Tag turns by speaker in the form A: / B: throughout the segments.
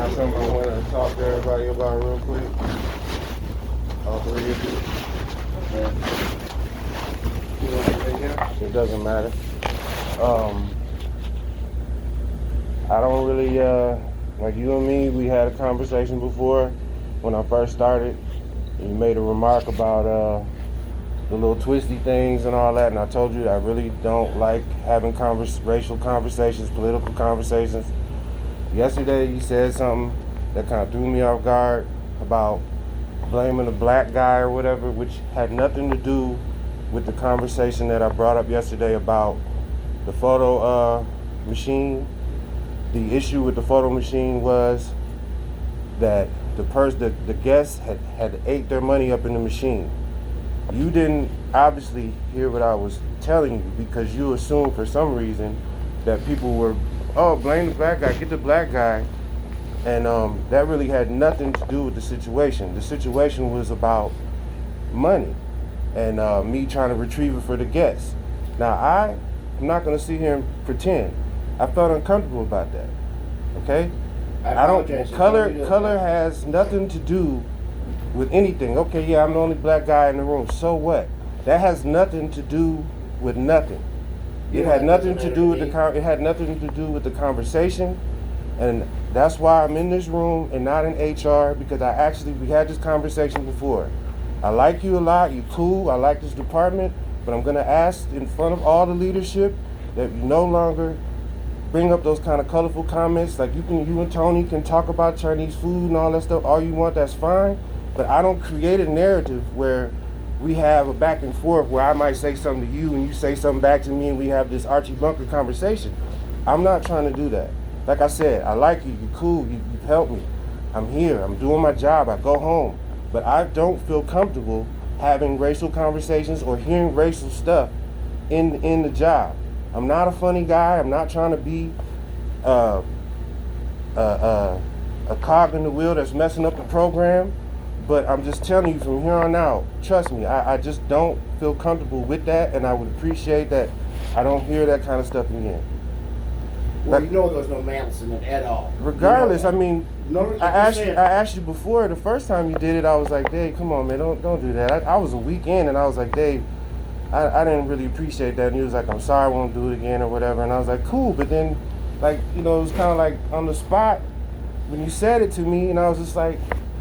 A: got something I want to talk to everybody about real quick. All three of you. You want to say yeah? It doesn't matter. I don't really, like you and me, we had a conversation before when I first started. You made a remark about the little twisty things and all that, and I told you I really don't like having racial conversations, political conversations. Yesterday you said something that kind of threw me off guard about blaming a black guy or whatever, which had nothing to do with the conversation that I brought up yesterday about the photo machine. The issue with the photo machine was that the guests had ate their money up in the machine. You didn't obviously hear what I was telling you because you assumed for some reason that people were, oh, blame the black guy, get the black guy. And that really had nothing to do with the situation. The situation was about money and me trying to retrieve it for the guests. Now, I'm not going to sit here and pretend. I felt uncomfortable about that, okay? Color has nothing to do with anything. Okay, yeah, I'm the only black guy in the room. So what? That has nothing to do with nothing. It had nothing to do with the conversation, and that's why I'm in this room and not in HR, because we had this conversation before. I like you a lot. You cool. I like this department, but I'm gonna ask in front of all the leadership that you no longer bring up those kind of colorful comments. Like you and Tony can talk about Chinese food and all that stuff all you want, that's fine. But I don't create a narrative where we have a back and forth where I might say something to you and you say something back to me and we have this Archie Bunker conversation. I'm not trying to do that. Like I said, I like you, you're cool, you've helped me. I'm here, I'm doing my job, I go home. But I don't feel comfortable having racial conversations or hearing racial stuff in the job. I'm not a funny guy. I'm not trying to be a cog in the wheel that's messing up the program. But I'm just telling you from here on out, trust me, I just don't feel comfortable with that, and I would appreciate that I don't hear that kind of stuff again.
B: Well, you know there was no malice in it at all.
A: Regardless,
B: you know
A: I mean, I asked you before, the first time you did it, I was like, Dave, come on, man, don't do that. I was a week in, and I was like, Dave, I didn't really appreciate that. And he was like, I'm sorry, I won't do it again or whatever. And I was like, cool. But then, like, you know, it was kind of like on the spot when you said it to me, and I was just like,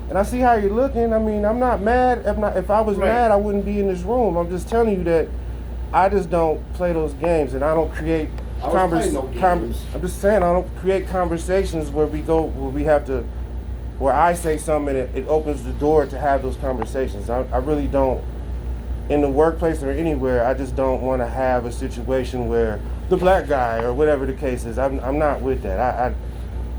A: and I see how you're looking. I mean, I'm not mad. If I was mad, I wouldn't be in this room. I'm just telling you that I just don't play those games, and I don't create conversations. I'm just saying I don't create conversations where I say something and it opens the door to have those conversations. I really don't. In the workplace or anywhere, I just don't want to have a situation where the black guy or whatever the case is. I'm not with that.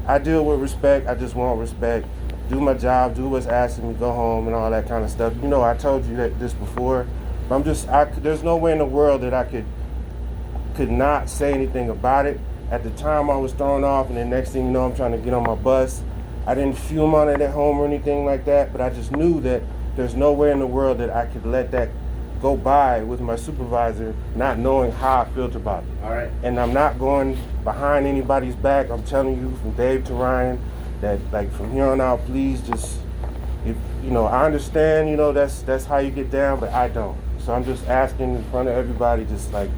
A: I deal with respect. I just want respect. Do my job. Do what's asked of me. Go home and all that kind of stuff. You know, I told you this before. But there's no way in the world that I could not say anything about it. At the time, I was thrown off, and the next thing you know, I'm trying to get on my bus. I didn't fume on it at home or anything like that, but I just knew that there's no way in the world that I could let that go by with my supervisor not knowing how I felt about it.
B: All right.
A: And I'm not going behind anybody's back. I'm telling you from Dave to Ryan that, like, from here on out, please just, if you know, I understand, you know, that's how you get down, but I don't. So I'm just asking in front of everybody, just like,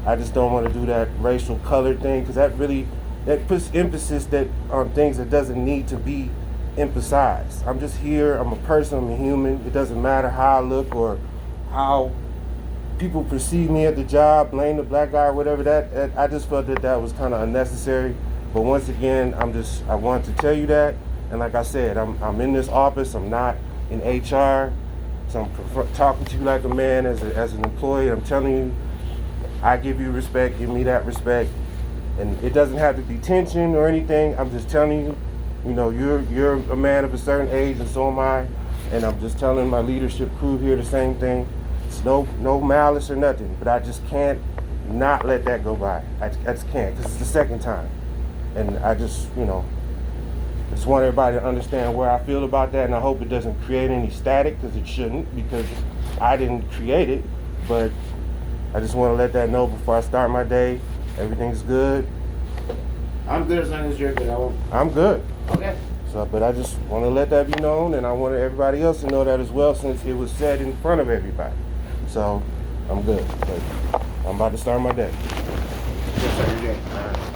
A: I just don't want to do that racial color thing, because that puts emphasis on things that doesn't need to be emphasized. I'm just here, I'm a person, I'm a human. It doesn't matter how I look or how people perceive me at the job, blame the black guy or whatever. That I just felt that was kind of unnecessary. But once again, I want to tell you that. And like I said, I'm in this office. I'm not in HR. So I'm talking to you like a man as an employee. I'm telling you, I give you respect. Give me that respect. And it doesn't have to be tension or anything. I'm just telling you, you know, you're a man of a certain age, and so am I. And I'm just telling my leadership crew here the same thing. It's no malice or nothing, but I just can't not let that go by. I just can't, because it's the second time. And I just, you know, just want everybody to understand where I feel about that, and I hope it doesn't create any static, because it shouldn't, because I didn't create it. But I just want to let that know before I start my day. Everything's good.
B: I'm good as long as you're good.
A: I'm good.
B: Okay.
A: So, but I just want to let that be known, and I wanted everybody else to know that as well, since it was said in front of everybody. So, I'm good. But I'm about to start my day.
B: Yes, sir, you did.